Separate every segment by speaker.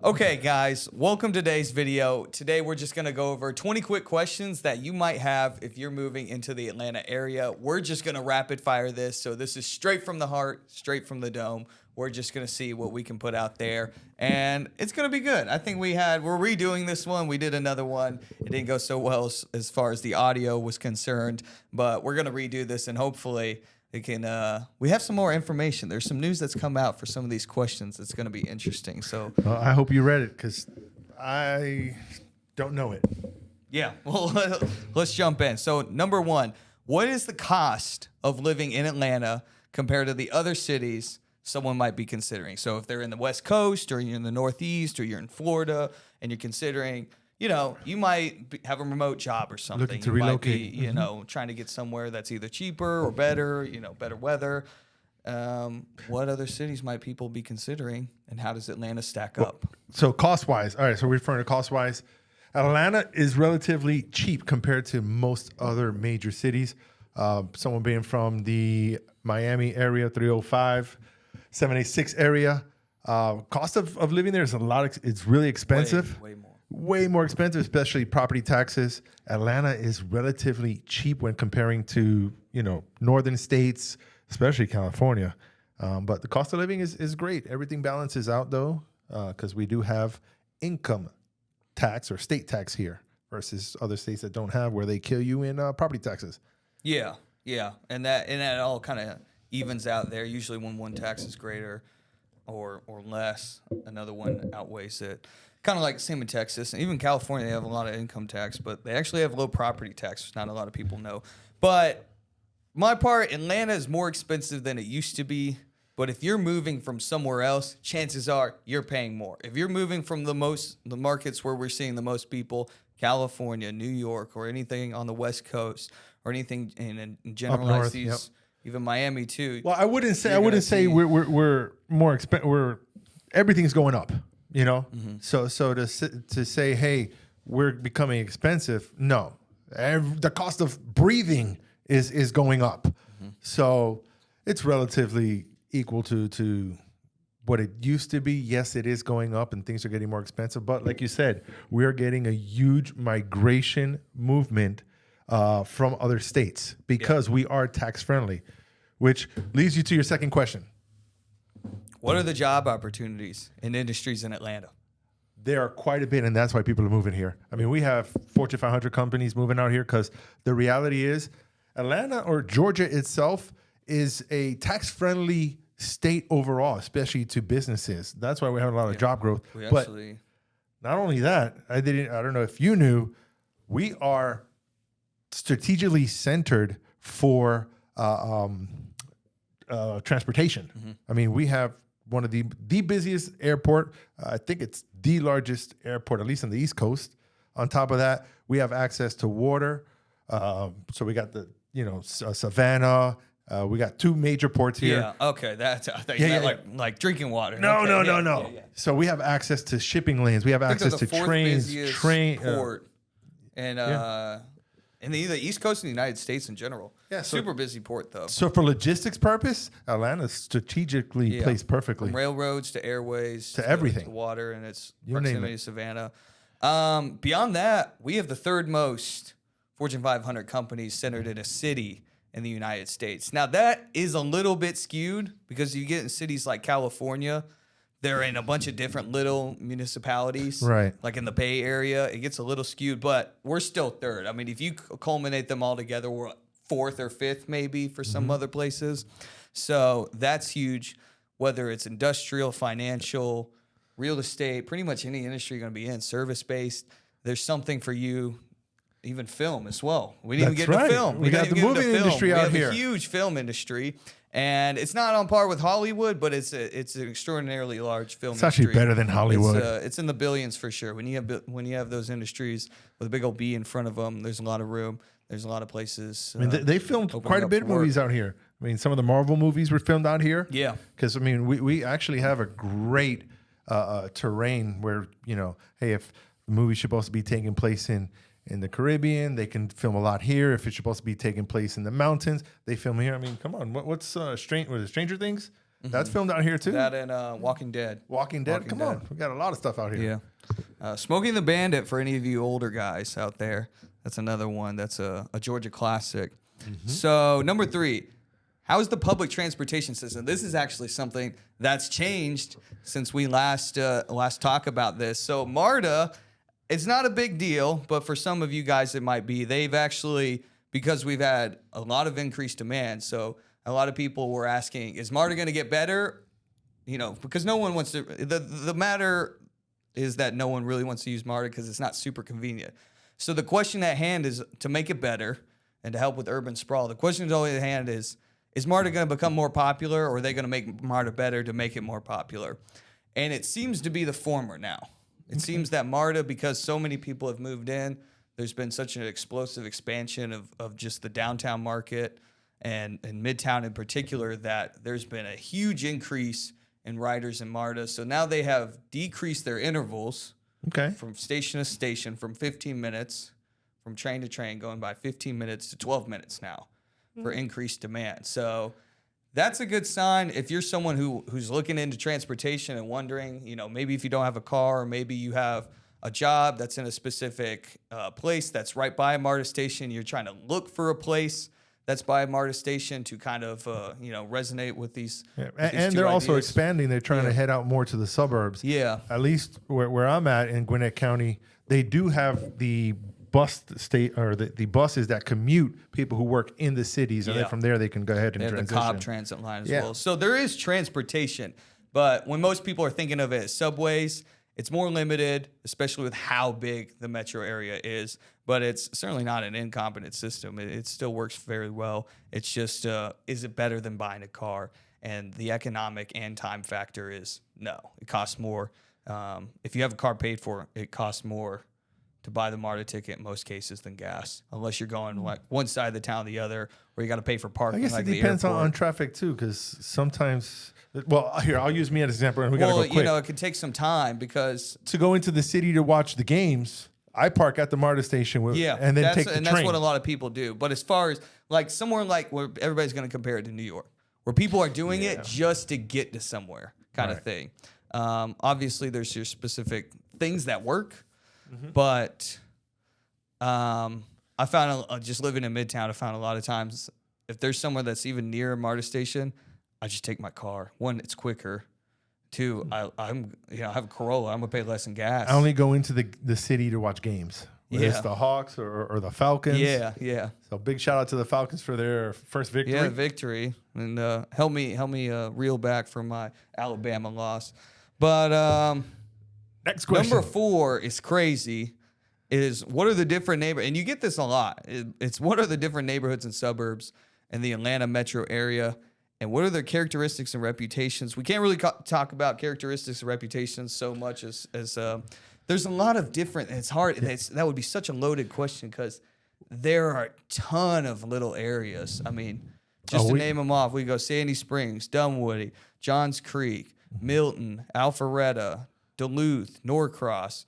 Speaker 1: Okay, guys, welcome to today's video. Today, we're just going to go over 20 quick questions that you might have if you're moving into the Atlanta area. We're just going to rapid fire this. So this is straight from the heart, straight from the dome. We're just going to see what we can put out there, and it's going to be good. I think we're redoing this one. We did another one. It didn't go so well as far as the audio was concerned, but we're going to redo this, and hopefully it can, we have some more information. There's some news that's come out for some of these questions. It's going to be interesting. So
Speaker 2: I hope you read it because I don't know it.
Speaker 1: Yeah, well, let's jump in. So number one, what is the cost of living in Atlanta compared to the other cities someone might be considering? So if they're in the West Coast or you're in the Northeast or you're in Florida and you're considering, you might have a remote job or something.
Speaker 2: Looking to relocate.
Speaker 1: Might be, trying to get somewhere that's either cheaper or better, better weather. What other cities might people be considering, and how does Atlanta stack up?
Speaker 2: So cost-wise, all right, so we're referring to cost-wise. Atlanta is relatively cheap compared to most other major cities. Someone being from the Miami area, 305, 786 area. Cost of living there is it's really expensive. Way more expensive, especially property taxes. Atlanta is relatively cheap when comparing to, northern states, especially California. But the cost of living is great. Everything balances out, though, because we do have income tax or state tax here versus other states that don't have, where they kill you in property taxes.
Speaker 1: Yeah. And that all kind of evens out there. Usually when one tax is greater or less, another one outweighs it. Kind of like same in Texas, and even California, they have a lot of income tax, but they actually have low property tax, which not a lot of people know. But my part, Atlanta is more expensive than it used to be. But if you're moving from somewhere else, chances are you're paying more. If you're moving from the markets where we're seeing the most people, California, New York, or anything on the West Coast, or anything in generalize these, yep. Even Miami too.
Speaker 2: Well, I wouldn't say we're more expensive. Everything's going up. Mm-hmm. So to say, hey, we're becoming expensive, no. The cost of breathing is going up. Mm-hmm. So it's relatively equal to what it used to be. Yes, it is going up and things are getting more expensive. But like you said, we're getting a huge migration movement from other states because we are tax friendly, which leads you to your second question.
Speaker 1: What are the job opportunities in industries in Atlanta?
Speaker 2: There are quite a bit, and that's why people are moving here. I mean, we have Fortune 500 companies moving out here because the reality is Atlanta or Georgia itself is a tax-friendly state overall, especially to businesses. That's why we have a lot of job growth. But not only that, I don't know if you knew, we are strategically centered for transportation. Mm-hmm. I mean, we have one of the busiest airport. I think it's the largest airport, at least on the East Coast. On top of that, we have access to water. So we got the, Savannah. We got two major ports here.
Speaker 1: Yeah, okay. That's like drinking water.
Speaker 2: No.
Speaker 1: Yeah.
Speaker 2: So we have access to shipping lanes. We have access to trains.
Speaker 1: Port in the East Coast and the United States in general. Yeah, super busy port, though.
Speaker 2: So for logistics purpose, Atlanta's strategically placed perfectly.
Speaker 1: From railroads to airways.
Speaker 2: To everything.
Speaker 1: To water and its proximity to Savannah. Beyond that, we have the third most Fortune 500 companies centered in a city in the United States. Now, that is a little bit skewed because you get in cities like California, they're in a bunch of different little municipalities.
Speaker 2: Right.
Speaker 1: Like in the Bay Area, it gets a little skewed, but we're still third. I mean, if you culminate them all together, we're fourth or fifth maybe for some other places. So that's huge, whether it's industrial, financial, real estate, pretty much any industry you're going to be in, service-based. There's something for you. Even film as well. We didn't even get into film.
Speaker 2: We got the movie industry out here.
Speaker 1: We have a huge film industry, and it's not on par with Hollywood, but it's an extraordinarily large film industry.
Speaker 2: It's actually better than Hollywood.
Speaker 1: It's in the billions for sure. When you have those industries with a big old B in front of them, there's a lot of room. There's a lot of places.
Speaker 2: I mean, they filmed quite a bit of movies out here. I mean, some of the Marvel movies were filmed out here.
Speaker 1: Yeah.
Speaker 2: Because, I mean, we actually have a great terrain where, hey, if the movie's supposed to be taking place in the Caribbean, they can film a lot here. If it's supposed to be taking place in the mountains, they film here. I mean, come on, what's Stranger Things? That's filmed out here too.
Speaker 1: That and Walking Dead.
Speaker 2: Walking Dead.
Speaker 1: Walking
Speaker 2: Come
Speaker 1: Dead.
Speaker 2: on, we got a lot of stuff out here.
Speaker 1: Yeah. Smoking the Bandit, for any of you older guys out there, that's another one. That's a Georgia classic. So number 3, how is the public transportation system? This is actually something that's changed since we last talked about this. So MARTA, it's not a big deal, but for some of you guys it might be. They've actually, because we've had a lot of increased demand, so a lot of people were asking, is MARTA going to get better? You know, because no one wants to. The matter is that no one really wants to use MARTA because it's not super convenient. So the question at hand is to make it better and to help with urban sprawl. The question always at hand is MARTA going to become more popular, or are they going to make MARTA better to make it more popular? And it seems to be the former now. It seems that MARTA, because so many people have moved in, there's been such an explosive expansion of just the downtown market and Midtown in particular, that there's been a huge increase in riders in MARTA. So now they have decreased their intervals from station to station from 15 minutes, from train to train, going by 15 minutes to 12 minutes now for increased demand. So that's a good sign. If you're someone who's looking into transportation and wondering, you know, maybe if you don't have a car, or maybe you have a job that's in a specific place that's right by a MARTA station, you're trying to look for a place that's by a MARTA station to kind of, resonate with these. Yeah.
Speaker 2: And they're also expanding. They're trying to head out more to the suburbs.
Speaker 1: Yeah.
Speaker 2: At least where I'm at in Gwinnett County, they do have the bus state, or the buses that commute people who work in the cities, and then from there they can go ahead and transition.
Speaker 1: The Cobb Transit line as well. So there is transportation, but when most people are thinking of it as subways, it's more limited, especially with how big the metro area is. But it's certainly not an incompetent system. It still works very well. It's just, is it better than buying a car? And the economic and time factor is no. It costs more. If you have a car paid for, it costs more to buy the MARTA ticket in most cases than gas, unless you're going like one side of the town, the other, where you got to pay for parking.
Speaker 2: I guess
Speaker 1: like
Speaker 2: it depends on traffic too, because sometimes. Well, here, I'll use me as an example, and we got to go quick.
Speaker 1: You know, it could take some time because
Speaker 2: to go into the city to watch the games, I park at the MARTA station and then take the train.
Speaker 1: That's what a lot of people do. But as far as like somewhere like where everybody's going to compare it to New York, where people are doing it just to get to somewhere kind of thing. Obviously, there's your specific things that work, but I found just living in Midtown, I found a lot of times if there's somewhere that's even near a MARTA station, I just take my car. One, it's quicker. Two, I have a Corolla. I'm gonna pay less in gas.
Speaker 2: I only go into the city to watch games. Whether it's the Hawks or the Falcons.
Speaker 1: Yeah.
Speaker 2: So big shout out to the Falcons for their first victory.
Speaker 1: Yeah, victory, and help me reel back from my Alabama loss. But
Speaker 2: next question.
Speaker 1: Number 4 is crazy. Is what are the different neighborhoods? And you get this a lot. It's what are the different neighborhoods and suburbs in the Atlanta metro area? And what are their characteristics and reputations? We can't really talk about characteristics and reputations so much as there's a lot of different. It's hard. That would be such a loaded question because there are a ton of little areas. I mean, just to name them off, we go Sandy Springs, Dunwoody, Johns Creek, Milton, Alpharetta, Duluth, Norcross,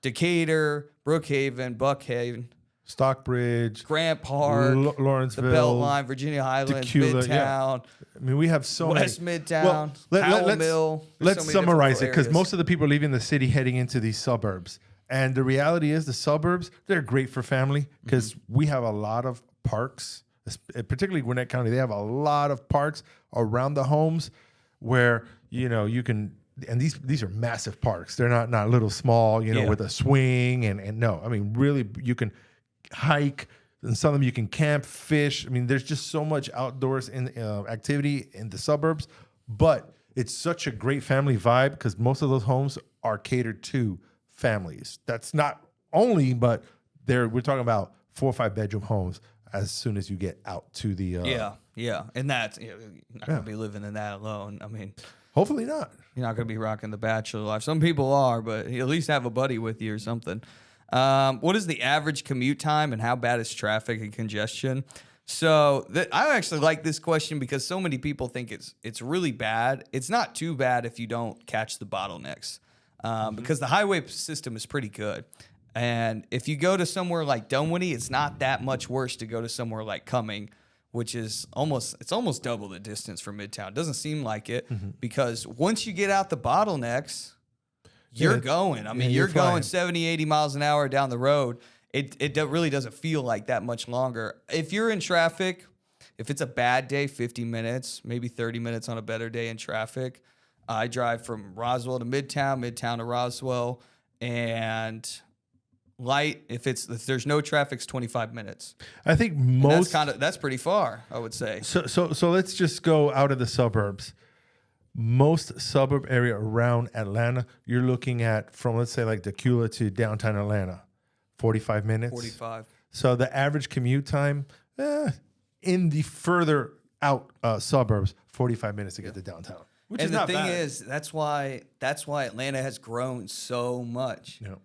Speaker 1: Decatur, Brookhaven, Buckhaven,
Speaker 2: Stockbridge,
Speaker 1: Grant Park,
Speaker 2: Lawrenceville,
Speaker 1: the Beltline, Virginia Highlands,
Speaker 2: Tequila,
Speaker 1: Midtown.
Speaker 2: Yeah. I mean, we have so
Speaker 1: West
Speaker 2: many.
Speaker 1: Midtown, Powell Mill.
Speaker 2: Let's summarize it because most of the people are leaving the city heading into these suburbs. And the reality is the suburbs, they're great for family because we have a lot of parks, particularly Gwinnett County. They have a lot of parks around the homes where, you can, and these are massive parks. They're not little small, with a swing and no. I mean, really, you can hike. And some of them you can camp, fish. I mean, there's just so much outdoors activity in the suburbs, but it's such a great family vibe because most of those homes are catered to families. That's not only, but we're talking about 4 or 5 bedroom homes as soon as you get out to the
Speaker 1: yeah, and that's you're not gonna be living in that alone. I mean,
Speaker 2: hopefully not.
Speaker 1: You're not gonna be rocking the bachelor life. Some people are, but you at least have a buddy with you or something. What is the average commute time and how bad is traffic and congestion? So I actually like this question because so many people think it's really bad. It's not too bad if you don't catch the bottlenecks because the highway system is pretty good. And if you go to somewhere like Dunwoody, it's not that much worse to go to somewhere like Cumming which is almost double the distance from Midtown. It doesn't seem like it because once you get out the bottlenecks, you're going. I mean, you're going 70, 80 miles an hour down the road. It really doesn't feel like that much longer. If you're in traffic, if it's a bad day, 50 minutes, maybe 30 minutes on a better day in traffic. I drive from Roswell to Midtown, Midtown to Roswell, and light. If there's no traffic, it's 25 minutes.
Speaker 2: I think
Speaker 1: that's pretty far, I would say.
Speaker 2: So let's just go out of the suburbs. Most suburb area around Atlanta, you're looking at from, let's say, like Decula to downtown Atlanta, 45 minutes.
Speaker 1: 45.
Speaker 2: So the average commute time in the further out suburbs, 45 minutes to get to downtown. Which is not bad.
Speaker 1: And the thing is, that's why Atlanta has grown so much.
Speaker 2: Yeah.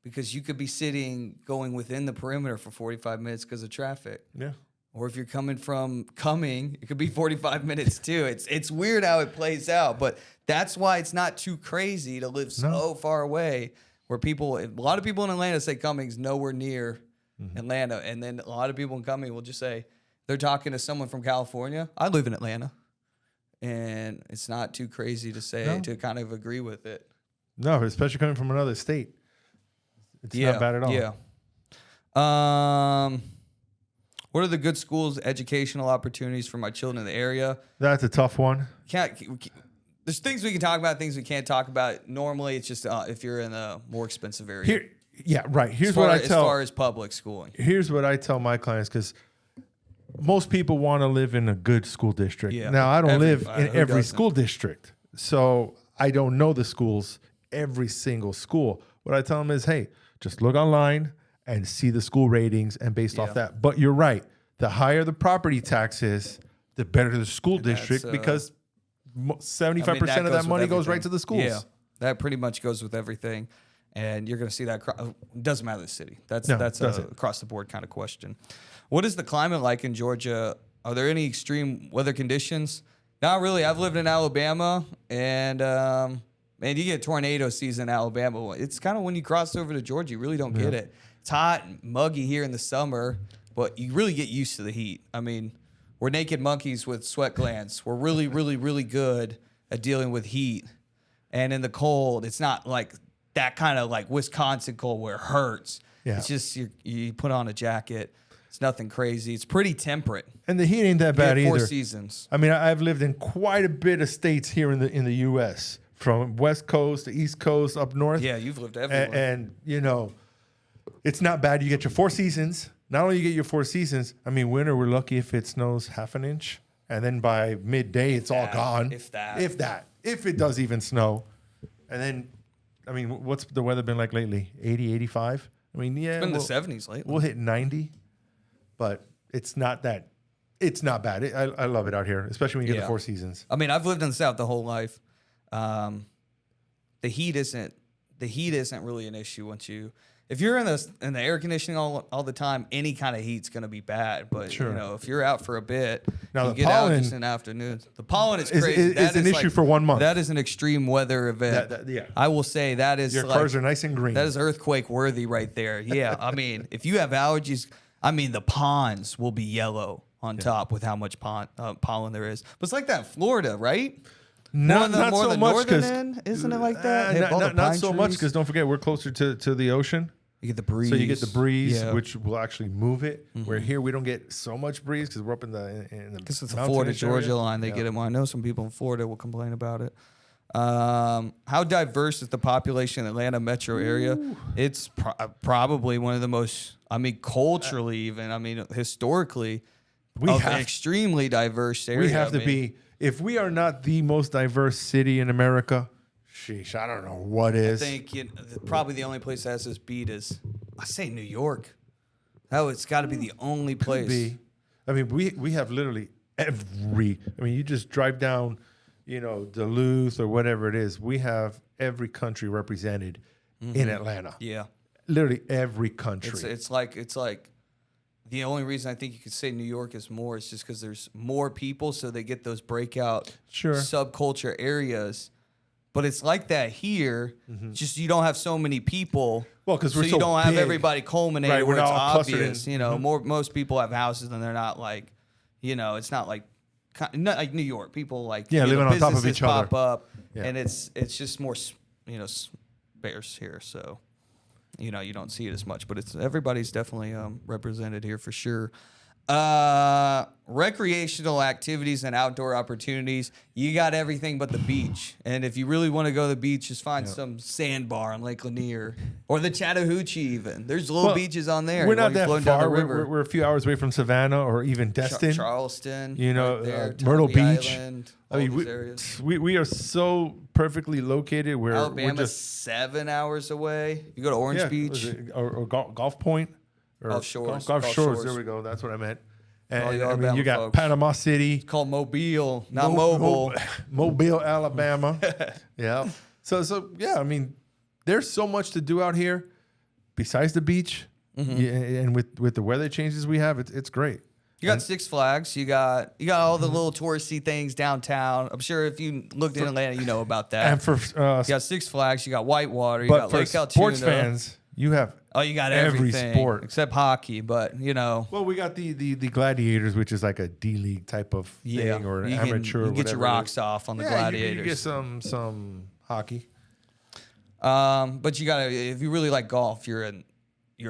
Speaker 1: Because you could be going within the perimeter for 45 minutes because of traffic.
Speaker 2: Yeah.
Speaker 1: Or if you're coming, it could be 45 minutes too. It's weird how it plays out, but that's why it's not too crazy to live so far away. Where a lot of people in Atlanta say Cumming's nowhere near Atlanta, and then a lot of people in Cumming will just say they're talking to someone from California. I live in Atlanta, and it's not too crazy to say to kind of agree with it.
Speaker 2: No, especially coming from another state, it's not bad at all.
Speaker 1: Yeah. What are the good schools, educational opportunities for my children in the area?
Speaker 2: That's a tough one.
Speaker 1: There's things we can talk about, things we can't talk about. Normally, it's just if you're in a more expensive area.
Speaker 2: Here's
Speaker 1: what I tell. As far as public schooling.
Speaker 2: Here's what I tell my clients, because most people want to live in a good school district.
Speaker 1: Yeah.
Speaker 2: Now, I don't live in every school district, so I don't know the schools, every single school. What I tell them is, hey, just look online and see the school ratings and based off that. But you're right. The higher the property tax is, the better the school district, because 75% of that money goes right to the schools.
Speaker 1: Yeah, that pretty much goes with everything. And you're going to see that. It doesn't matter the city. That's across the board kind of question. What is the climate like in Georgia? Are there any extreme weather conditions? Not really. I've lived in Alabama, and man, you get tornado season in Alabama. It's kind of when you cross over to Georgia, you really don't get it. It's hot and muggy here in the summer, but you really get used to the heat. I mean, we're naked monkeys with sweat glands. We're really, really, really good at dealing with heat. And in the cold, it's not like that kind of like Wisconsin cold where it hurts. Yeah. It's just you put on a jacket. It's nothing crazy. It's pretty temperate.
Speaker 2: And the heat ain't that bad either.
Speaker 1: 4 seasons.
Speaker 2: I mean, I've lived in quite a bit of states here in the U.S., from West Coast to East Coast, up north.
Speaker 1: Yeah, you've lived everywhere.
Speaker 2: And you know, it's not bad. You get your 4 seasons. Not only you get your 4 seasons, I mean, winter, we're lucky if it snows half an inch. And then by midday, it's all gone. If it does even snow. And then, I mean, what's the weather been like lately? 80, 85? I mean, yeah.
Speaker 1: It's been the 70s lately.
Speaker 2: We'll hit 90. But it's not bad. I love it out here, especially when you get the 4 seasons.
Speaker 1: I mean, I've lived in the South the whole life. The heat isn't really an issue if you're in the air conditioning all the time. Any kind of heat's going to be bad, but you know, if you're out for a bit,
Speaker 2: now
Speaker 1: you get out just in the afternoon. The pollen is crazy.
Speaker 2: It's an issue for 1 month.
Speaker 1: That is an extreme weather event. I will say that is
Speaker 2: your cars are nice and green.
Speaker 1: That is earthquake worthy right there. Yeah, I mean, if you have allergies, I mean, the ponds will be yellow on top with how much pollen there is. But it's like that in Florida, right?
Speaker 2: Not so much, because
Speaker 1: isn't it like that?
Speaker 2: Not so much, because don't forget, we're closer to the ocean.
Speaker 1: You get the breeze.
Speaker 2: So you get the breeze, which will actually move it. Where here we don't get so much breeze because we're up in the
Speaker 1: because it's the Florida Georgia line. They get it more. I know some people in Florida will complain about it. How diverse is the population in the Atlanta metro area? It's probably one of the most. I mean, culturally, even. I mean, historically, extremely diverse area.
Speaker 2: We have to be. If we are not the most diverse city in America, sheesh, I don't know what is.
Speaker 1: I think probably the only place that has this beat is, I say, New York. Oh, it's got to be the only place.
Speaker 2: Could be. I mean, we have literally every. I mean, you just drive down, Duluth or whatever it is. We have every country represented in Atlanta.
Speaker 1: Yeah,
Speaker 2: literally every country.
Speaker 1: It's like. The only reason I think you could say New York is more is just because there's more people, so they get those breakout subculture areas. But it's like that here, just you don't have so many people.
Speaker 2: Well, because
Speaker 1: you don't have everybody culminated where it's obvious.
Speaker 2: In.
Speaker 1: Most people have houses and they're not like, It's not like New York. People like
Speaker 2: living on top of
Speaker 1: businesses
Speaker 2: each other.
Speaker 1: pop up,
Speaker 2: Yeah.
Speaker 1: and it's just more sparse here. So you don't see it as much, but everybody's definitely represented here for sure. Recreational activities and outdoor opportunities. You got everything but the beach. And if you really want to go to the beach, just find some sandbar on Lake Lanier or the Chattahoochee even. There's little beaches on there.
Speaker 2: We're not that
Speaker 1: down
Speaker 2: far.
Speaker 1: the river.
Speaker 2: We're a few hours away from Savannah or even Destin.
Speaker 1: Charleston.
Speaker 2: Right
Speaker 1: there,
Speaker 2: Myrtle
Speaker 1: Tybee
Speaker 2: Beach.
Speaker 1: Island,
Speaker 2: I mean,
Speaker 1: all these areas.
Speaker 2: we are so perfectly located.
Speaker 1: Alabama's
Speaker 2: we're just
Speaker 1: 7 hours away. You go to Orange Beach.
Speaker 2: or Golf Point. Or
Speaker 1: Gulf Shores.
Speaker 2: Gulf Shores. There we go. That's what I meant. And
Speaker 1: you
Speaker 2: I mean, you got
Speaker 1: folks.
Speaker 2: Panama City.
Speaker 1: It's called Mobile, not Mobile.
Speaker 2: Mobile, Alabama. Yeah. So yeah, I mean, there's so much to do out here besides the beach. Yeah, and with the weather changes we have, it's great.
Speaker 1: You got Six Flags. You got all the little touristy things downtown. I'm sure if you looked in Atlanta, you know about that.
Speaker 2: And for
Speaker 1: you got Six Flags. You got Whitewater. You
Speaker 2: but
Speaker 1: got
Speaker 2: for
Speaker 1: Lake Altoona.
Speaker 2: sports fans, you have
Speaker 1: you got
Speaker 2: every
Speaker 1: everything
Speaker 2: sport
Speaker 1: except hockey. But
Speaker 2: Well, we got the Gladiators, which is like a D League type of thing, or an amateur.
Speaker 1: You get your
Speaker 2: whatever it
Speaker 1: rocks
Speaker 2: is.
Speaker 1: off on the
Speaker 2: You
Speaker 1: Gladiators.
Speaker 2: get some hockey.
Speaker 1: But you gotta, if you really like golf, you're in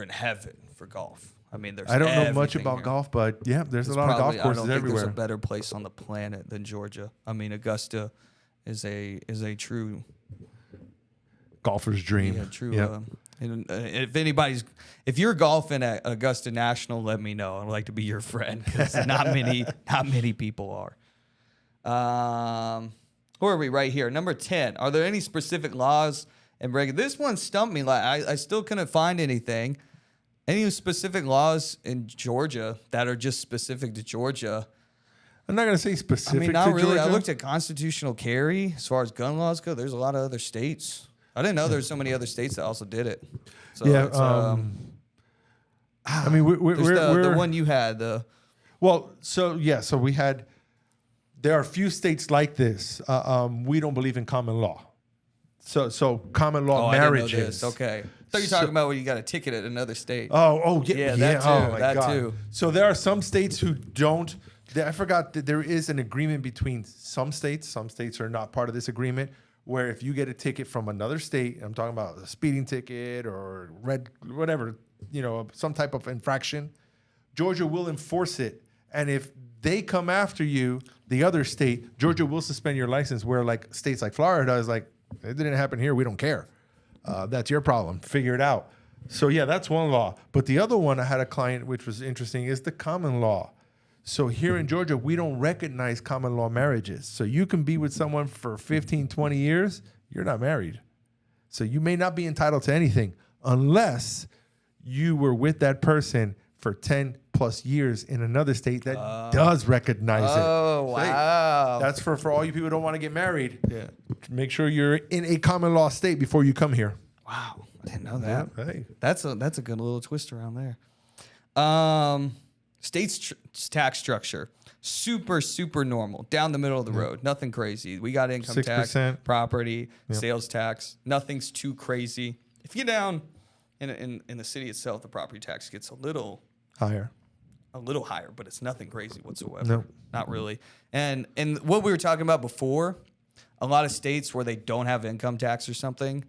Speaker 1: heaven for golf. I mean, there's.
Speaker 2: I don't know much
Speaker 1: everything
Speaker 2: about
Speaker 1: here.
Speaker 2: golf, but yeah, there's a lot of
Speaker 1: Probably-
Speaker 2: golf courses
Speaker 1: I don't think
Speaker 2: everywhere.
Speaker 1: there's a better place on the planet than Georgia. I mean, Augusta is a true
Speaker 2: Golfer's dream.
Speaker 1: Yeah, true.
Speaker 2: Yep.
Speaker 1: If you're golfing at Augusta National, let me know. I'd like to be your friend because not many people are. Who are we right here? Number 10. Are there any specific laws and This one stumped me. Like I still couldn't find anything. Any specific laws in Georgia that are just specific to Georgia?
Speaker 2: I'm not gonna say specific.
Speaker 1: I mean, not
Speaker 2: to
Speaker 1: really.
Speaker 2: Georgia.
Speaker 1: I looked at constitutional carry as far as gun laws go. There's a lot of other states. I didn't know there's so many other states that also did it. So
Speaker 2: Yeah.
Speaker 1: it's,
Speaker 2: I mean, we're
Speaker 1: the one you had.
Speaker 2: So we had. There are a few states like this. We don't believe in common law. So common law
Speaker 1: I didn't know
Speaker 2: marriages.
Speaker 1: this. Okay. So you're talking about when you got a ticket at another state.
Speaker 2: Yeah,
Speaker 1: that too.
Speaker 2: Oh my
Speaker 1: That
Speaker 2: God.
Speaker 1: too.
Speaker 2: So there are some states who don't. I forgot that there is an agreement between some states. Some states are not part of this agreement. Where if you get a ticket from another state, I'm talking about a speeding ticket or whatever, some type of infraction, Georgia will enforce it. And if they come after you, the other state, Georgia will suspend your license. Where like states like Florida is like, it didn't happen here, we don't care. That's your problem. Figure it out. So yeah, that's one law. But the other one I had a client, which was interesting, is the common law. So here in Georgia, we don't recognize common law marriages. So you can be with someone for 15, 20 years, you're not married. So you may not be entitled to anything unless you were with that person for 10 plus years in another state that does recognize it.
Speaker 1: Oh, wow.
Speaker 2: That's for all you people who don't want to get married.
Speaker 1: Yeah.
Speaker 2: Make sure you're in a common law state before you come here.
Speaker 1: Wow. I didn't know that.
Speaker 2: Yeah, hey.
Speaker 1: That's a good little twist around there. State's tax structure. Super, super normal. Down the middle of the road. Nothing crazy. We got income tax,
Speaker 2: 6%.
Speaker 1: property, sales tax. Nothing's too crazy. If you get down in the city itself, the property tax gets a little
Speaker 2: Higher.
Speaker 1: but it's nothing crazy whatsoever.
Speaker 2: No.
Speaker 1: Not really. And what we were talking about before, a lot of states where they don't have income tax or something,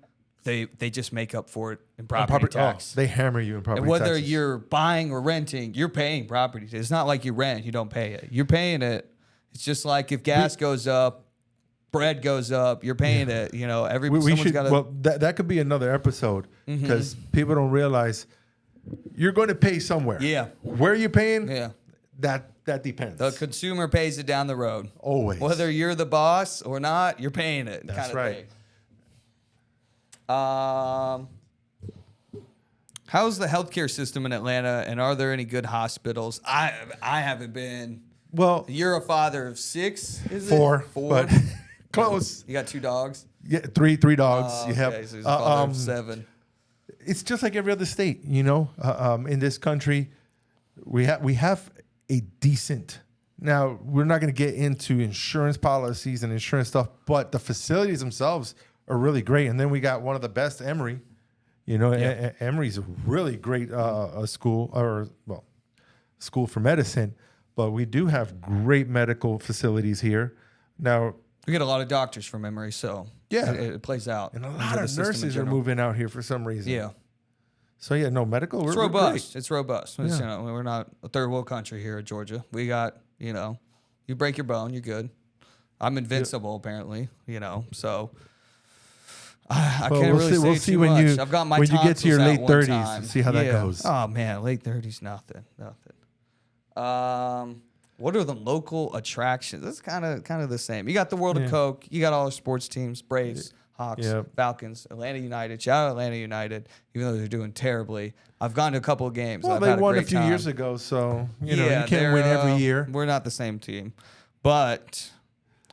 Speaker 1: they just make up for it in property tax.
Speaker 2: They hammer you in property
Speaker 1: And whether
Speaker 2: taxes.
Speaker 1: you're buying or renting, you're paying property. It's not like you rent, you don't pay it. You're paying it. It's just like if gas goes up, bread goes up, you're paying it. Someone's got to.
Speaker 2: Well, that could be another episode because people don't realize you're going to pay somewhere.
Speaker 1: Yeah.
Speaker 2: Where are you paying?
Speaker 1: Yeah.
Speaker 2: That depends.
Speaker 1: The consumer pays it down the road.
Speaker 2: Always.
Speaker 1: Whether you're the boss or not, you're paying it.
Speaker 2: That's
Speaker 1: kind of
Speaker 2: right.
Speaker 1: thing. How's the healthcare system in Atlanta, and are there any good hospitals? I haven't been.
Speaker 2: Well,
Speaker 1: You're a father of 6, is
Speaker 2: four,
Speaker 1: it? 4.
Speaker 2: but close.
Speaker 1: You got 2 dogs?
Speaker 2: Yeah, three dogs.
Speaker 1: Oh,
Speaker 2: you have.
Speaker 1: okay, so he's a father of 7.
Speaker 2: It's just like every other state, in this country, we have a decent. Now we're not going to get into insurance policies and insurance stuff, but the facilities themselves are really great. And then we got one of the best, Emory. Emory's a really great school for medicine. but we do have great medical facilities here. Now,
Speaker 1: We get a lot of doctors from Emory, so
Speaker 2: Yeah.
Speaker 1: it plays out.
Speaker 2: and a
Speaker 1: into
Speaker 2: lot
Speaker 1: the
Speaker 2: of
Speaker 1: system in
Speaker 2: nurses are
Speaker 1: general.
Speaker 2: moving out here for some reason.
Speaker 1: Yeah.
Speaker 2: So yeah, no medical.
Speaker 1: It's
Speaker 2: we're
Speaker 1: robust. It's robust. It's,
Speaker 2: Yeah.
Speaker 1: we're not a third world country here in Georgia. We got, you break your bone, you're good. I'm invincible, apparently, so I
Speaker 2: Well,
Speaker 1: can't
Speaker 2: we'll
Speaker 1: really
Speaker 2: see-
Speaker 1: say
Speaker 2: we'll
Speaker 1: too
Speaker 2: see when
Speaker 1: much.
Speaker 2: you-
Speaker 1: I've got my
Speaker 2: when you get to your
Speaker 1: tonsils out
Speaker 2: late
Speaker 1: one
Speaker 2: 30s,
Speaker 1: time.
Speaker 2: see how that goes.
Speaker 1: Oh, man, late 30s, nothing. What are the local attractions? It's kind of the same. You got the World of Coke. You got all the sports teams, Braves, Hawks,
Speaker 2: Yep.
Speaker 1: Falcons, Atlanta United. Shout out Atlanta United, even though they're doing terribly. I've gone to a couple of games.
Speaker 2: Well,
Speaker 1: I've
Speaker 2: they
Speaker 1: had
Speaker 2: won a
Speaker 1: great
Speaker 2: few
Speaker 1: time.
Speaker 2: years ago, so you
Speaker 1: Yeah,
Speaker 2: can't
Speaker 1: they're,
Speaker 2: win every year.
Speaker 1: We're not the same team, but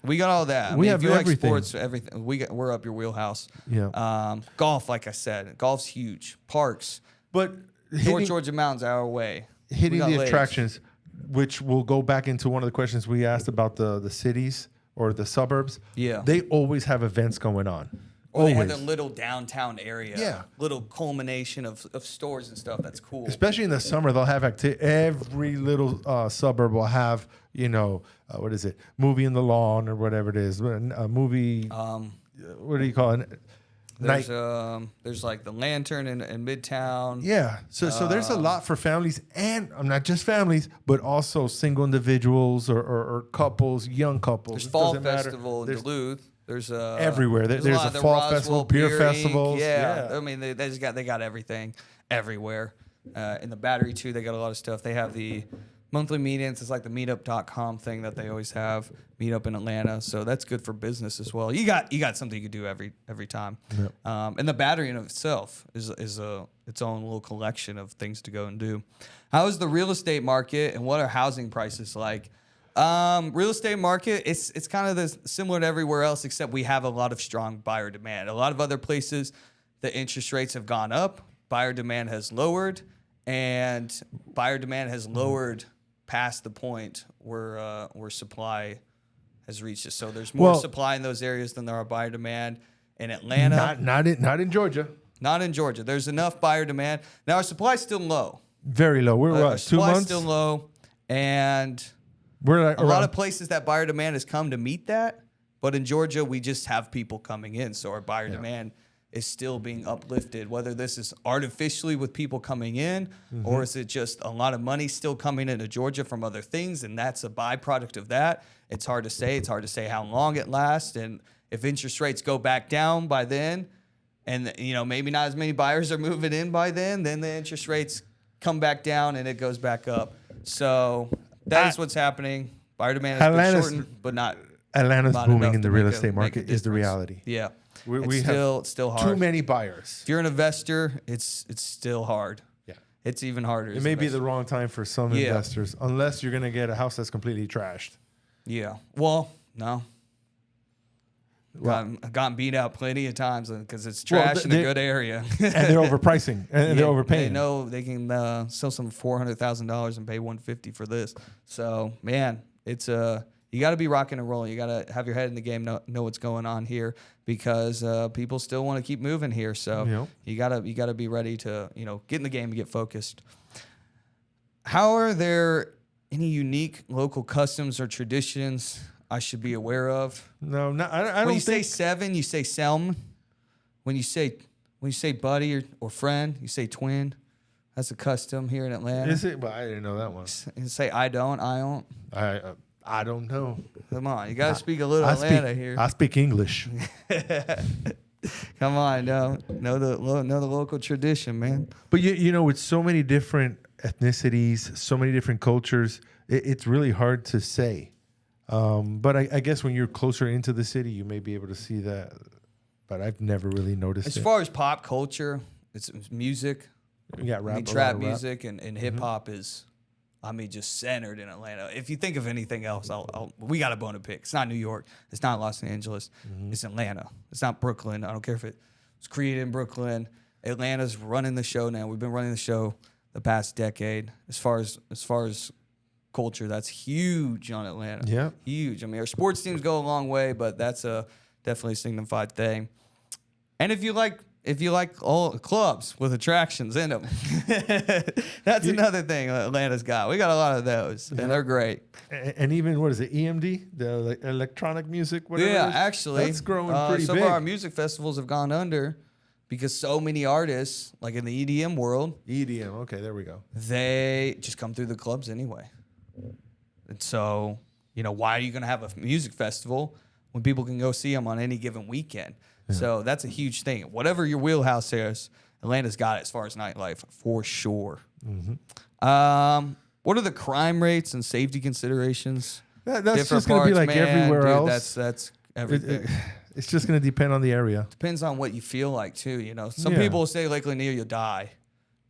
Speaker 1: we got all that.
Speaker 2: We
Speaker 1: if
Speaker 2: have
Speaker 1: you like
Speaker 2: everything.
Speaker 1: sports, everything. We're up your wheelhouse.
Speaker 2: Yeah.
Speaker 1: Golf, like I said, golf's huge. Parks,
Speaker 2: But
Speaker 1: North
Speaker 2: hitting,
Speaker 1: Georgia Mountains, our way. We
Speaker 2: hitting
Speaker 1: got
Speaker 2: the
Speaker 1: lakes.
Speaker 2: attractions, which will go back into one of the questions we asked about the cities or the suburbs.
Speaker 1: Yeah.
Speaker 2: They always have events going on.
Speaker 1: Or they have
Speaker 2: Always.
Speaker 1: their little downtown area.
Speaker 2: Yeah.
Speaker 1: Little culmination of stores and stuff. That's cool.
Speaker 2: Especially in the summer, they'll have every little suburb will have, what is it? Movie in the lawn or whatever it is. A movie. What do you call it?
Speaker 1: There's
Speaker 2: Night.
Speaker 1: there's like the Lantern in Midtown.
Speaker 2: Yeah. So there's a lot for families and not just families, but also single individuals or couples, young couples.
Speaker 1: There's
Speaker 2: It
Speaker 1: Fall
Speaker 2: doesn't matter.
Speaker 1: Festival in
Speaker 2: There's
Speaker 1: Duluth. There's
Speaker 2: everywhere. There's
Speaker 1: lot
Speaker 2: a
Speaker 1: of the
Speaker 2: fall
Speaker 1: Roswell
Speaker 2: festival, beer
Speaker 1: Inc.
Speaker 2: festivals.
Speaker 1: Yeah.
Speaker 2: Yeah.
Speaker 1: I mean, they got everything everywhere. In the Battery too, they got a lot of stuff. They have the monthly meetings. It's like the meetup.com thing that they always have. Meetup in Atlanta, so that's good for business as well. You got something you can do every time.
Speaker 2: Yep.
Speaker 1: And the Battery in of itself is its own little collection of things to go and do. How is the real estate market and what are housing prices like? Real estate market, it's kind of similar to everywhere else, except we have a lot of strong buyer demand. A lot of other places, the interest rates have gone up, buyer demand has lowered, and buyer demand has lowered past the point where supply has reached it. So there's more supply in those areas than there are buyer demand. In Atlanta,
Speaker 2: Not in Georgia.
Speaker 1: not in Georgia. There's enough buyer demand. Now our supply's still low.
Speaker 2: Very low. We're
Speaker 1: Our
Speaker 2: what, 2
Speaker 1: supply's
Speaker 2: months?
Speaker 1: still low, and
Speaker 2: We're like
Speaker 1: a lot
Speaker 2: around-
Speaker 1: of places that buyer demand has come to meet that, but in Georgia, we just have people coming in. So our buyer demand is still being uplifted, whether this is artificially with people coming in or is it just a lot of money still coming into Georgia from other things, and that's a byproduct of that. It's hard to say. It's hard to say how long it lasts, and if interest rates go back down by then, and maybe not as many buyers are moving in by then the interest rates come back down and it goes back up. So that is what's happening. Buyer demand has been
Speaker 2: Atlanta's-
Speaker 1: shortened, but not
Speaker 2: Atlanta's
Speaker 1: not
Speaker 2: booming
Speaker 1: enough
Speaker 2: in the
Speaker 1: to
Speaker 2: real
Speaker 1: make a-
Speaker 2: estate
Speaker 1: make a
Speaker 2: market is the
Speaker 1: difference.
Speaker 2: reality.
Speaker 1: Yeah.
Speaker 2: We
Speaker 1: it's
Speaker 2: have
Speaker 1: still hard.
Speaker 2: too many buyers.
Speaker 1: If you're an investor, it's still hard.
Speaker 2: Yeah.
Speaker 1: It's even harder.
Speaker 2: It may be the wrong time for some
Speaker 1: Yeah.
Speaker 2: investors, unless you're going to get a house that's completely trashed.
Speaker 1: Yeah. Well, no. I've gotten beat out plenty of times because it's trash in a good area.
Speaker 2: And they're overpricing, and they're overpaying.
Speaker 1: They know they can sell some $400,000 and pay $150 for this. So, man, it's you got to be rocking and rolling. You got to have your head in the game, know what's going on here, because people still want to keep moving here. So you gotta be ready to get in the game and get focused. How are there any unique local customs or traditions I should be aware of?
Speaker 2: No, I don't
Speaker 1: When you
Speaker 2: think.
Speaker 1: say seven, you say Selm. When you say buddy or friend, you say twin. That's a custom here in Atlanta.
Speaker 2: Is it? Well, I didn't know that one.
Speaker 1: You say I don't.
Speaker 2: I don't know.
Speaker 1: Come on, you gotta speak a little Atlanta here.
Speaker 2: I speak English.
Speaker 1: Come on, know the local tradition, man.
Speaker 2: But with so many different ethnicities, so many different cultures, it's really hard to say. But I guess when you're closer into the city, you may be able to see that. But I've never really noticed
Speaker 1: As
Speaker 2: it.
Speaker 1: far as pop culture, it's music.
Speaker 2: Yeah, rap.
Speaker 1: I mean,
Speaker 2: a lot
Speaker 1: trap
Speaker 2: of rap.
Speaker 1: music and hip hop is, just centered in Atlanta. If you think of anything else, we got a bone to pick. It's not New York. It's not Los Angeles. It's Atlanta. It's not Brooklyn. I don't care if it was created in Brooklyn. Atlanta's running the show now. We've been running the show the past decade. As far as culture, that's huge on Atlanta.
Speaker 2: Yeah.
Speaker 1: Huge. I mean, our sports teams go a long way, but that's definitely a signified thing. And if you like if you like all clubs with attractions in them. That's another thing Atlanta's got. We got a lot of those, and they're great.
Speaker 2: And even, what is it, EMD? The electronic music, whatever
Speaker 1: Yeah,
Speaker 2: it is?
Speaker 1: actually.
Speaker 2: That's growing pretty
Speaker 1: some
Speaker 2: big.
Speaker 1: of our music festivals have gone under because so many artists, like in the EDM world,
Speaker 2: EDM, okay, there we go.
Speaker 1: they just come through the clubs anyway. And so, why are you going to have a music festival when people can go see them on any given weekend? Yeah. So that's a huge thing. Whatever your wheelhouse is, Atlanta's got it as far as nightlife, for sure. Mm-hmm. What are the crime rates and safety considerations?
Speaker 2: That's just going to be like everywhere else.
Speaker 1: That's everything.
Speaker 2: It's just going to depend on the area.
Speaker 1: Depends on what you feel like, too. Some people say Lake Lanier, you'll die.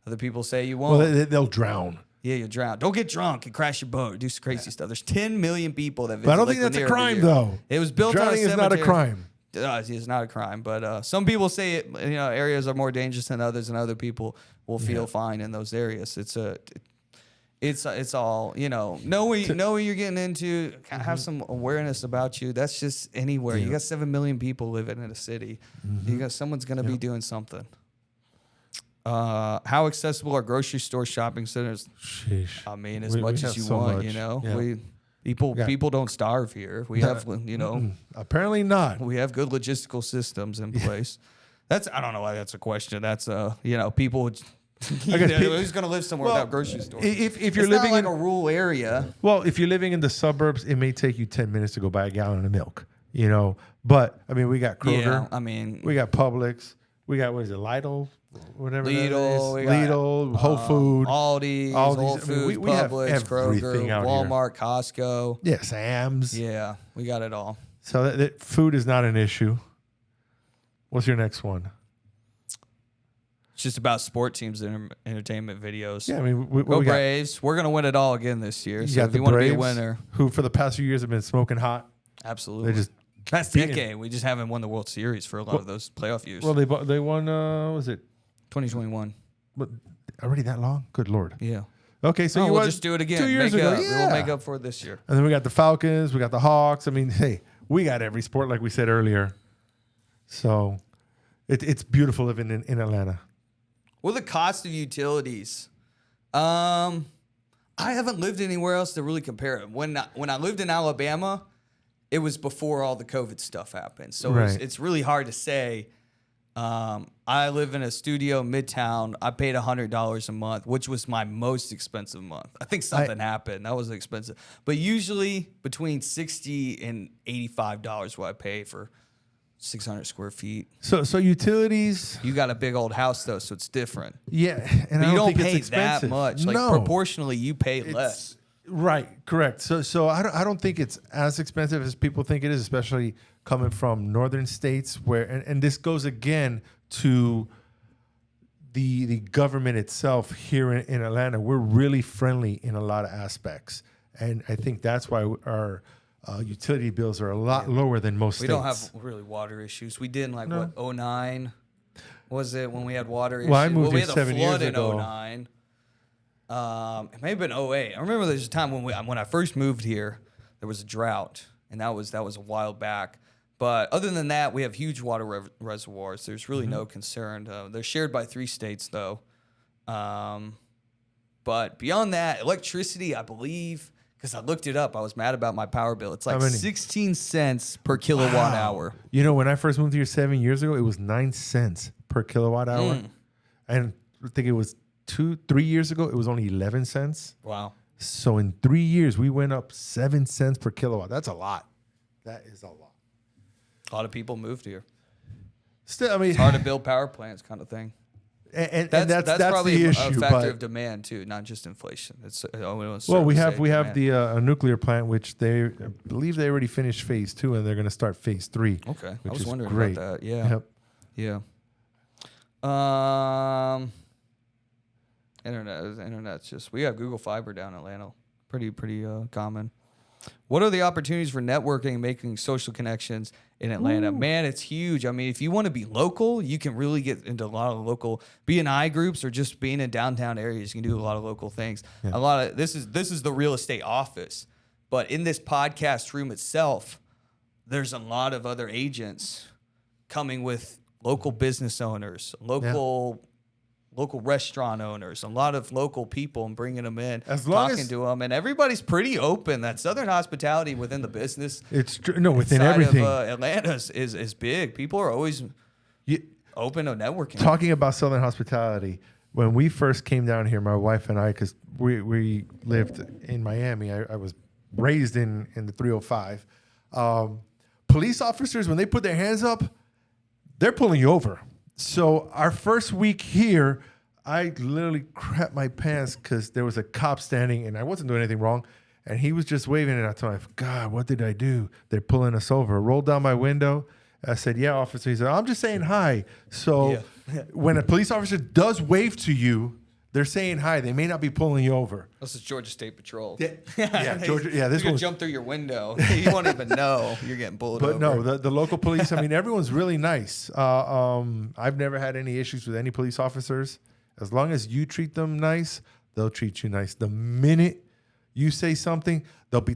Speaker 1: Other people say you won't.
Speaker 2: Well, they'll drown.
Speaker 1: Yeah, you'll drown. Don't get drunk and crash your boat or do some crazy stuff. There's 10 million people that visit
Speaker 2: But I don't
Speaker 1: Lake
Speaker 2: think that's
Speaker 1: Lanier
Speaker 2: a crime,
Speaker 1: every year.
Speaker 2: though.
Speaker 1: It was built
Speaker 2: Drowning
Speaker 1: on a cemetery.
Speaker 2: is not a crime.
Speaker 1: It's not a crime, but some people say it. Areas are more dangerous than others, and other people will feel fine in those areas. It's all know what you're getting into. Have some awareness about you. That's just anywhere. You got 7 million people living in a city. You got someone's gonna be doing something. How accessible are grocery stores, shopping centers?
Speaker 2: Sheesh.
Speaker 1: I mean, as much as you
Speaker 2: so
Speaker 1: want.
Speaker 2: much.
Speaker 1: Yeah. People don't starve here. We have
Speaker 2: apparently not.
Speaker 1: We have good logistical systems in place. I don't know why that's a question. That's people. Who's going to live somewhere without grocery stores?
Speaker 2: If you're living
Speaker 1: in a rural area.
Speaker 2: Well, if you're living in the suburbs, it may take you 10 minutes to go buy a gallon of milk. But I mean, we got Kroger.
Speaker 1: Yeah, I mean,
Speaker 2: we got Publix. We got, what is it, Lidl? Whatever
Speaker 1: Lidl,
Speaker 2: Lidl, Whole Food,
Speaker 1: Aldi, Whole Foods,
Speaker 2: we have
Speaker 1: Publix,
Speaker 2: everything
Speaker 1: Kroger,
Speaker 2: out
Speaker 1: Walmart, Costco.
Speaker 2: Yeah, Sam's.
Speaker 1: Yeah, we got it all.
Speaker 2: So that food is not an issue. What's your next one?
Speaker 1: It's just about sport teams and entertainment videos.
Speaker 2: Yeah, I mean,
Speaker 1: go Braves. We're gonna win it all again this year. So if you want to be a winner,
Speaker 2: who for the past few years have been smoking hot.
Speaker 1: Absolutely.
Speaker 2: They just
Speaker 1: past decade, we just haven't won the World Series for a lot of those playoff years.
Speaker 2: Well, they won. Was it
Speaker 1: 2021?
Speaker 2: But already that long? Good Lord.
Speaker 1: Yeah.
Speaker 2: Okay, so
Speaker 1: we'll just do it again.
Speaker 2: 2 years ago.
Speaker 1: We'll make up for it this year.
Speaker 2: And then we got the Falcons. We got the Hawks. I mean, hey, we got every sport, like we said earlier. So it's beautiful living in Atlanta.
Speaker 1: Well, the cost of utilities. I haven't lived anywhere else to really compare it. When I lived in Alabama, it was before all the COVID stuff happened. So it's really hard to say. I live in a studio in Midtown. I paid $100 a month, which was my most expensive month. I think something happened. That was expensive. But usually between $60 and $85 what I pay for 600 square feet.
Speaker 2: So utilities.
Speaker 1: You got a big old house though, so it's different.
Speaker 2: Yeah, and
Speaker 1: but
Speaker 2: I
Speaker 1: you don't
Speaker 2: think
Speaker 1: pay
Speaker 2: it's
Speaker 1: that
Speaker 2: expensive.
Speaker 1: much. Like proportionally, you pay less.
Speaker 2: Right, correct. So I don't think it's as expensive as people think it is, especially coming from northern states where and this goes again to the government itself here in Atlanta. We're really friendly in a lot of aspects, and I think that's why our utility bills are a lot lower than most states.
Speaker 1: We don't have really water issues. We did in 2009 was it when we had water issues?
Speaker 2: Well, I moved
Speaker 1: we
Speaker 2: here
Speaker 1: had
Speaker 2: 7 years ago.
Speaker 1: In 2009. It may have been 2008. I remember there's a time when I first moved here, there was a drought, and that was a while back. But other than that, we have huge water reservoirs. There's really no concern. They're shared by 3 states, though. But beyond that, electricity, I believe, because I looked it up, I was mad about my power bill. It's like 16 cents per kilowatt hour.
Speaker 2: When I first moved here 7 years ago, it was 9 cents per kilowatt hour. And I think it was 2-3 years ago, it was only 11 cents.
Speaker 1: Wow.
Speaker 2: So in 3 years, we went up 7 cents per kilowatt. That's a lot. That is a lot.
Speaker 1: A lot of people moved here.
Speaker 2: Still, I mean,
Speaker 1: it's hard to build power plants, kind of thing.
Speaker 2: And that's
Speaker 1: probably
Speaker 2: the issue,
Speaker 1: a factor of demand too, not just inflation.
Speaker 2: We have the nuclear plant, which I believe they already finished phase 2, and they're going to start phase 3.
Speaker 1: Okay,
Speaker 2: which
Speaker 1: I was
Speaker 2: is
Speaker 1: wondering
Speaker 2: great.
Speaker 1: about that. Yeah, yeah. Internet's just we have Google Fiber down in Atlanta, pretty common. What are the opportunities for networking and making social connections in Atlanta? Ooh. Man, it's huge. I mean, if you want to be local, you can really get into a lot of local B&I groups or just being in downtown areas. You can do a lot of local things. Yeah. A lot of this is the real estate office. But in this podcast room itself, there's a lot of other agents coming with local business owners, local restaurant owners, a lot of local people, and bringing them in, talking to them, and everybody's pretty open. That Southern hospitality within the business,
Speaker 2: within everything.
Speaker 1: Atlanta is big. People are always open to networking.
Speaker 2: Talking about Southern hospitality, when we first came down here, my wife and I, because we lived in Miami, I was raised in the 305. Police officers, when they put their hands up, they're pulling you over. So our first week here, I literally crapped my pants because there was a cop standing and I wasn't doing anything wrong. And he was just waving and I told him, God, what did I do? They're pulling us over. I rolled down my window. I said, yeah, officer. He said, I'm just saying hi. So when a police officer does wave to you, they're saying hi. They may not be pulling you over.
Speaker 1: This is Georgia State Patrol.
Speaker 2: Georgia. Yeah, this
Speaker 1: one's jump through your window. You won't even know you're getting pulled over.
Speaker 2: But no, the local police. I mean, everyone's really nice. I've never had any issues with any police officers. As long as you treat them nice, they'll treat you nice. The minute you say something, they'll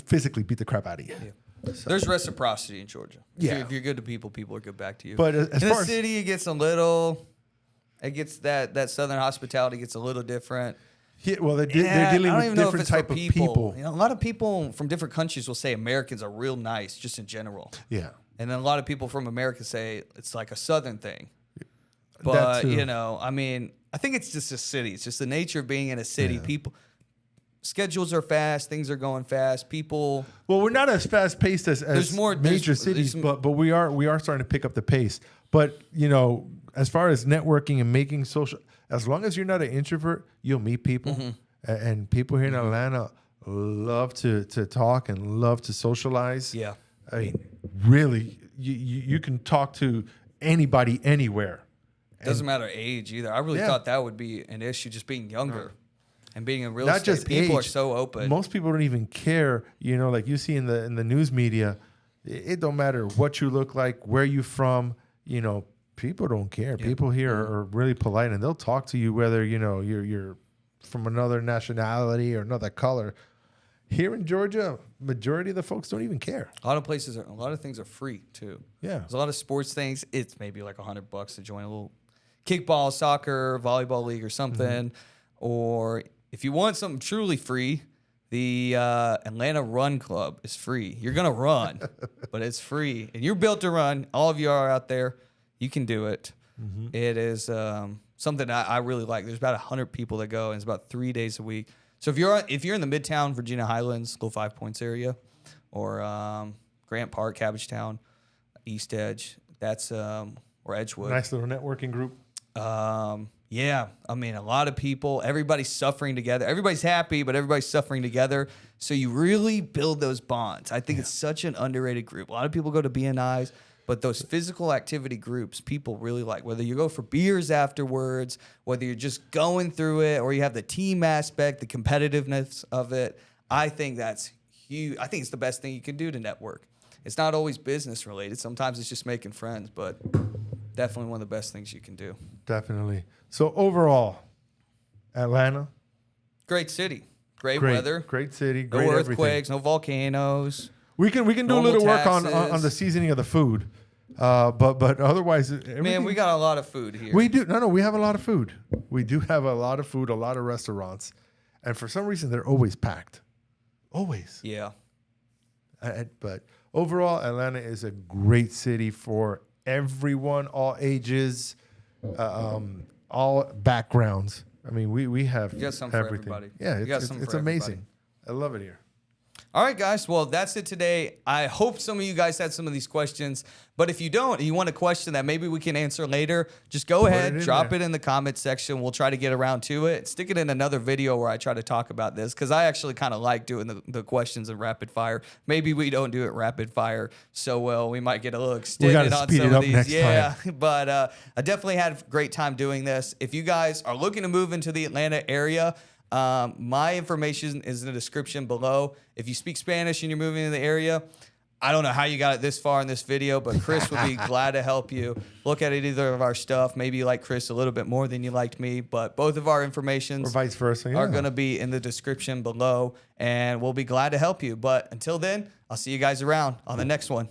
Speaker 2: physically beat the crap out of you.
Speaker 1: Yeah. So. There's reciprocity in Georgia.
Speaker 2: Yeah.
Speaker 1: If you're good to people, people are good back to you.
Speaker 2: But
Speaker 1: in the city, it gets a little. It gets that Southern hospitality gets a little different.
Speaker 2: Yeah, well, they're dealing with different type of people.
Speaker 1: You know, a lot of people from different countries will say Americans are real nice, just in general.
Speaker 2: Yeah.
Speaker 1: And then a lot of people from America say it's like a Southern thing. But you know, I mean, I think it's just a city. It's just the nature of being in a city. People. Schedules are fast. Things are going fast. People. Well,
Speaker 2: we're not as fast paced as major cities, but we are starting to pick up the pace. But you know, as far as networking and making social, as long as you're not an introvert, you'll meet people, and people here in Atlanta love to talk and love to socialize.
Speaker 1: Yeah,
Speaker 2: I mean, really, you can talk to anybody anywhere.
Speaker 1: It doesn't matter age either. I really thought that would be an issue, just being younger. And being in real estate, just people are so open.
Speaker 2: Most people don't even care. You know, like you see in the news media, it don't matter what you look like, where you from. You know, people don't care. Yeah. People here are really polite, and they'll talk to you whether you know you're from another nationality or another color. Here in Georgia, majority of the folks don't even care.
Speaker 1: A lot of things are free too.
Speaker 2: Yeah,
Speaker 1: there's a lot of sports things. It's maybe like $100 to join a little kickball, soccer, volleyball league or something, or if you want something truly free, the Atlanta Run Club is free. You're going to run, but it's free. And you're built to run. All of you are out there. You can do it. It is something I really like. There's about 100 people that go, and it's about 3 days a week. So if you're in the Midtown, Virginia Highlands, Little Five Points area, or Grant Park, Cabbagetown, East Edge, that's or Edgewood.
Speaker 2: Nice little networking group.
Speaker 1: Yeah, I mean, a lot of people, everybody's suffering together. Everybody's happy, but everybody's suffering together. So you really build those bonds. I think it's such an underrated group. A lot of people go to BNIs, but those physical activity groups, people really like. Whether you go for beers afterwards, whether you're just going through it, or you have the team aspect, the competitiveness of it, I think that's huge. I think it's the best thing you can do to network. It's not always business related. Sometimes it's just making friends, but definitely one of the best things you can do.
Speaker 2: Definitely. So overall, Atlanta,
Speaker 1: great city, great weather,
Speaker 2: great city,
Speaker 1: no earthquakes, no volcanoes.
Speaker 2: We can do a little work on the seasoning of the food, but otherwise,
Speaker 1: man, we got a lot of food here.
Speaker 2: We do we have a lot of food. We do have a lot of food, a lot of restaurants, and for some reason they're always packed, always.
Speaker 1: Yeah.
Speaker 2: But overall, Atlanta is a great city for everyone, all ages, all backgrounds. I mean, we have
Speaker 1: something
Speaker 2: everything.
Speaker 1: For everybody.
Speaker 2: Yeah, it's amazing. I love it here.
Speaker 1: All right, guys. Well, that's it today. I hope some of you guys had some of these questions. But if you don't, and you want a question that maybe we can answer later, just go ahead, drop it in the comment section. We'll try to get around to it. Stick it in another video where I try to talk about this, because I actually kind of like doing the questions in rapid fire. Maybe we don't do it rapid fire so well. We might get a little extended on some of these. Yeah, but I definitely had a great time doing this. If you guys are looking to move into the Atlanta area, my information is in the description below. If you speak Spanish and you're moving to the area, I don't know how you got it this far in this video, but Chris would be glad to help you. Look at either of our stuff. Maybe you like Chris a little bit more than you liked me, but both of our informations
Speaker 2: or vice versa,
Speaker 1: are going to be in the description below, and we'll be glad to help you. But until then, I'll see you guys around on the next one.